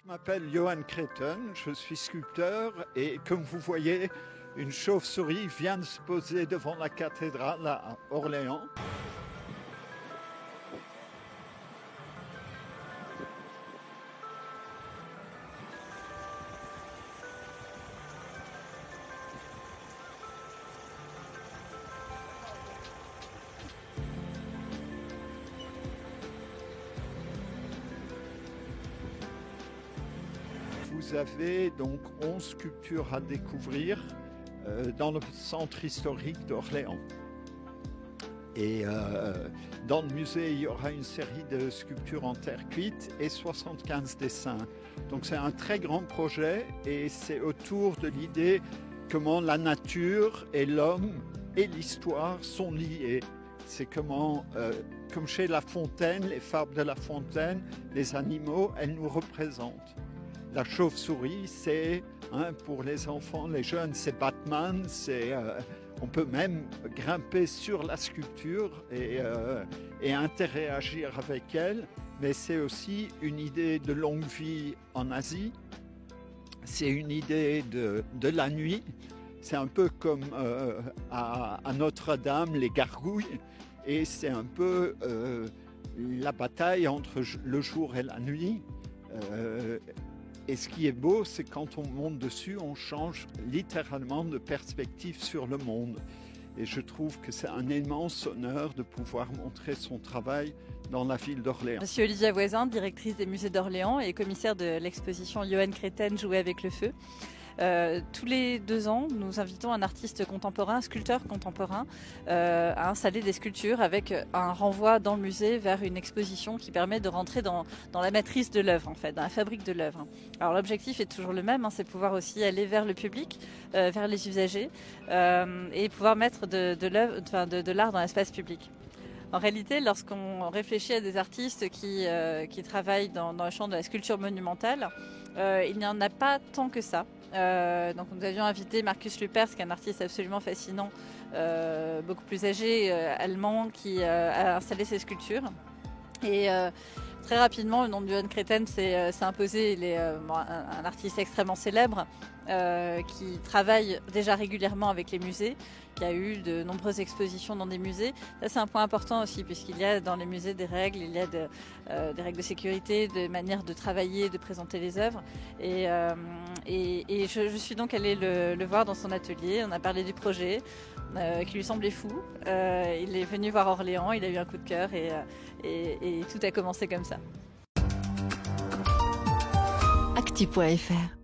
Je m'appelle Johan Creighton, je suis sculpteur et comme vous voyez, une chauve-souris vient de se poser devant la cathédrale à Orléans. Vous avez donc 11 sculptures à découvrir dans le centre historique d'Orléans. Et dans le musée, il y aura une série de sculptures en terre cuite et 75 dessins. Donc c'est un très grand projet et c'est autour de l'idée comment la nature et l'homme et l'histoire sont liés. C'est comment, comme chez La Fontaine, les fables de La Fontaine, les animaux, elles nous représentent. La chauve-souris, c'est, pour les enfants, les jeunes, c'est Batman, on peut même grimper sur la sculpture et interagir avec elle, mais c'est aussi une idée de longue vie en Asie, c'est une idée de la nuit, c'est un peu comme à Notre-Dame, les gargouilles, et c'est un peu la bataille entre le jour et la nuit. Et ce qui est beau, c'est quand on monte dessus, on change littéralement de perspective sur le monde. Et je trouve que c'est un immense honneur de pouvoir montrer son travail dans la ville d'Orléans. Je suis Olivia Voisin, directrice des musées d'Orléans et commissaire de l'exposition Johan Creighton Jouer avec le feu. Tous les 2 ans, nous invitons un artiste contemporain, un sculpteur contemporain, à installer des sculptures avec un renvoi dans le musée vers une exposition qui permet de rentrer dans la matrice de l'œuvre, en fait, dans la fabrique de l'œuvre. Alors l'objectif est toujours le même, c'est pouvoir aussi aller vers le public, vers les usagers, et pouvoir mettre de l'art dans l'espace public. En réalité, lorsqu'on réfléchit à des artistes qui travaillent dans le champ de la sculpture monumentale, il n'y en a pas tant que ça. Donc nous avions invité Markus Lüpers, qui est un artiste absolument fascinant, beaucoup plus âgé, allemand, qui a installé ses sculptures. Et très rapidement, le nom de Johan Creighton s'est imposé. Il est un artiste extrêmement célèbre qui travaille déjà régulièrement avec les musées, qui a eu de nombreuses expositions dans des musées. Ça, c'est un point important aussi, puisqu'il y a dans les musées des règles, il y a des règles de sécurité, des manières de travailler, de présenter les œuvres. Et je suis donc allée le voir dans son atelier. On a parlé du projet qui lui semblait fou. Il est venu voir Orléans, il a eu un coup de cœur et tout a commencé comme ça. Actu.fr